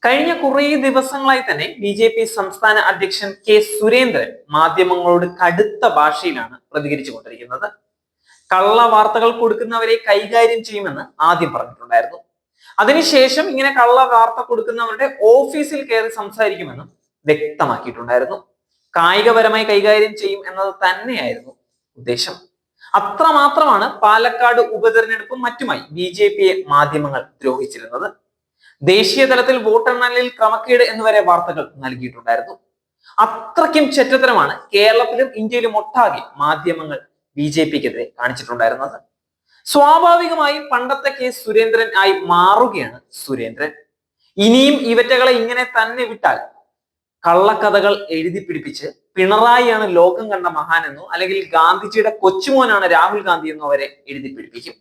കഴിഞ്ഞ കുറേ ദിവസങ്ങളായി തന്നെ ബി.ജെ.പി. സംസ്ഥാന അധ്യക്ഷൻ കെ സുരേന്ദ്രൻ മാധ്യമങ്ങളോട് കടുത്ത ഭാഷയിലാണ് പ്രതികരിച്ചു കൊണ്ടിരിക്കുന്നത്. കള്ള വാർത്തകൾ കൊടുക്കുന്നവരെ കൈകാര്യം ചെയ്യുമെന്ന് ആദ്യം പറഞ്ഞിട്ടുണ്ടായിരുന്നു. അതിനുശേഷം ഇങ്ങനെ കള്ള വാർത്ത കൊടുക്കുന്നവരുടെ ഓഫീസിൽ കയറി സംസാരിക്കുമെന്നും വ്യക്തമാക്കിയിട്ടുണ്ടായിരുന്നു. കായികപരമായി കൈകാര്യം ചെയ്യും എന്നത് തന്നെയായിരുന്നു ഉദ്ദേശം. അത്രമാത്രമാണ് പാലക്കാട് ഉപതെരഞ്ഞെടുപ്പും മറ്റുമായി ബി.ജെ.പിയെ മാധ്യമങ്ങൾ ദ്രോഹിച്ചിരുന്നത്. ദേശീയ തലത്തിൽ വോട്ടെണ്ണലിൽ ക്രമക്കേട് എന്നുവരെ വാർത്തകൾ നൽകിയിട്ടുണ്ടായിരുന്നു. അത്രയ്ക്കും ചെറ്റത്തരമാണ് കേരളത്തിലും ഇന്ത്യയിലും ഒട്ടാകെ മാധ്യമങ്ങൾ ബി.ജെ.പിക്കെതിരെ കാണിച്ചിട്ടുണ്ടായിരുന്നത്. സ്വാഭാവികമായും പണ്ടത്തെ കെ സുരേന്ദ്രൻ ആയി മാറുകയാണ് സുരേന്ദ്രൻ. ഇനിയും ഇവറ്റകളെ ഇങ്ങനെ തന്നെ വിട്ടാൽ കള്ളക്കഥകൾ എഴുതി പിടിപ്പിച്ച് പിണറായിയാണ് ലോകം കണ്ട മഹാനെന്നോ അല്ലെങ്കിൽ ഗാന്ധിജിയുടെ കൊച്ചുമോനാണ് രാഹുൽ ഗാന്ധി എന്നോ വരെ എഴുതി പിടിപ്പിക്കും.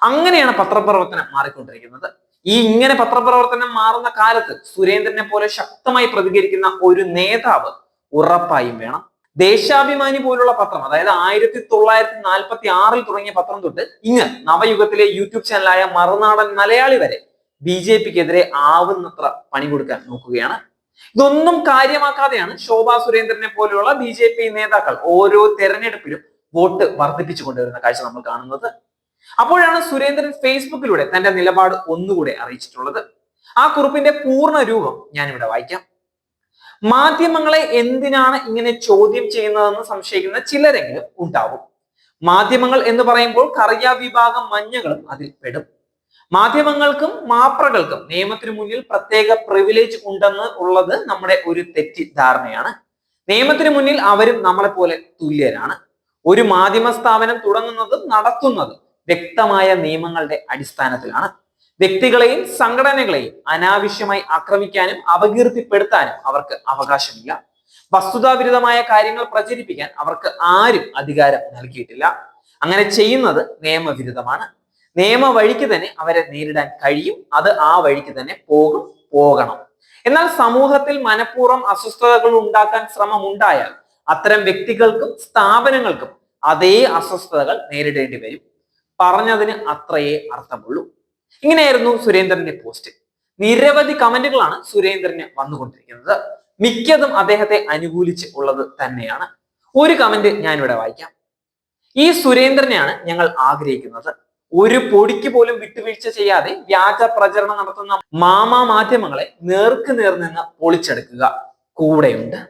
അങ്ങനെയാണ് പത്രപ്രവർത്തനം മാറിക്കൊണ്ടിരിക്കുന്നത്. ഇങ്ങനെ പത്രപ്രവർത്തനം മാറുന്ന കാലത്ത് സുരേന്ദ്രനെ പോലെ ശക്തമായി പ്രതികരിക്കുന്ന ഒരു നേതാവ് ഉറപ്പായും വേണം. ദേശാഭിമാനി പോലുള്ള പത്രം, അതായത് 1946 തുടങ്ങിയ പത്രം തൊട്ട് ഇങ്ങ് നവയുഗത്തിലെ യൂട്യൂബ് ചാനലായ മറുനാടൻ മലയാളി വരെ ബി.ജെ.പിക്കെതിരെ ആവുന്നത്ര പണി കൊടുക്കാൻ നോക്കുകയാണ്. ഇതൊന്നും കാര്യമാക്കാതെയാണ് ശോഭാ സുരേന്ദ്രനെ പോലെയുള്ള ബി.ജെ.പി. നേതാക്കൾ ഓരോ തെരഞ്ഞെടുപ്പിലും വോട്ട് വർദ്ധിപ്പിച്ചു കൊണ്ടുവരുന്ന കാഴ്ച നമ്മൾ കാണുന്നത്. അപ്പോഴാണ് സുരേന്ദ്രൻ ഫേസ്ബുക്കിലൂടെ തന്റെ നിലപാട് ഒന്നുകൂടെ അറിയിച്ചിട്ടുള്ളത്. ആ കുറിപ്പിന്റെ പൂർണ്ണ രൂപം ഞാനിവിടെ വായിക്കാം. മാധ്യമങ്ങളെ എന്തിനാണ് ഇങ്ങനെ ചോദ്യം ചെയ്യുന്നതെന്ന് സംശയിക്കുന്ന ചിലരെങ്കിലും ഉണ്ടാവും. മാധ്യമങ്ങൾ എന്ന് പറയുമ്പോൾ കറിയ വിഭാഗം മഞ്ഞകളും അതിൽ പെടും. മാധ്യമങ്ങൾക്കും മാപ്രകൾക്കും നിയമത്തിന് മുന്നിൽ പ്രത്യേക പ്രിവിലേജ് ഉണ്ടെന്ന് ഉള്ളത് നമ്മുടെ ഒരു തെറ്റിദ്ധാരണയാണ്. നിയമത്തിന് മുന്നിൽ അവരും നമ്മളെ പോലെ തുല്യരാണ്. ഒരു മാധ്യമ സ്ഥാപനം തുടങ്ങുന്നതും നടത്തുന്നതും വ്യക്തമായ നിയമങ്ങളുടെ അടിസ്ഥാനത്തിലാണ്. വ്യക്തികളെയും സംഘടനകളെയും അനാവശ്യമായി ആക്രമിക്കാനും അപകീർത്തിപ്പെടുത്താനും അവർക്ക് അവകാശമില്ല. വസ്തുതാവിരുദ്ധമായ കാര്യങ്ങൾ പ്രചരിപ്പിക്കാൻ അവർക്ക് ആരും അധികാരം നൽകിയിട്ടില്ല. അങ്ങനെ ചെയ്യുന്നത് നിയമവിരുദ്ധമാണ്. നിയമ വഴിക്ക് തന്നെ അവരെ നേരിടാൻ കഴിയും. അത് ആ വഴിക്ക് തന്നെ പോകണം. എന്നാൽ സമൂഹത്തിൽ മനഃപൂർവ്വം അസ്വസ്ഥതകൾ ഉണ്ടാക്കാൻ ശ്രമം ഉണ്ടായാൽ അത്തരം വ്യക്തികൾക്കും സ്ഥാപനങ്ങൾക്കും അതേ അസ്വസ്ഥതകൾ നേരിടേണ്ടി വരും. പറഞ്ഞതിന് അത്രയേ അർത്ഥമുള്ളൂ. ഇങ്ങനെയായിരുന്നു സുരേന്ദ്രന്റെ പോസ്റ്റ്. നിരവധി കമന്റുകളാണ് സുരേന്ദ്രന് വന്നുകൊണ്ടിരിക്കുന്നത്. മിക്കതും അദ്ദേഹത്തെ അനുകൂലിച്ച് ഉള്ളത് തന്നെയാണ്. ഒരു കമന്റ് ഞാനിവിടെ വായിക്കാം. ഈ സുരേന്ദ്രനെയാണ് ഞങ്ങൾ ആഗ്രഹിക്കുന്നത്. ഒരു പൊടിക്ക് പോലും വിട്ടുവീഴ്ച ചെയ്യാതെ വ്യാജ പ്രചരണം നടത്തുന്ന മാധ്യമങ്ങളെ നേർക്ക് നേർ നിന്ന് പൊളിച്ചെടുക്കുക. കൂടെയുണ്ട്.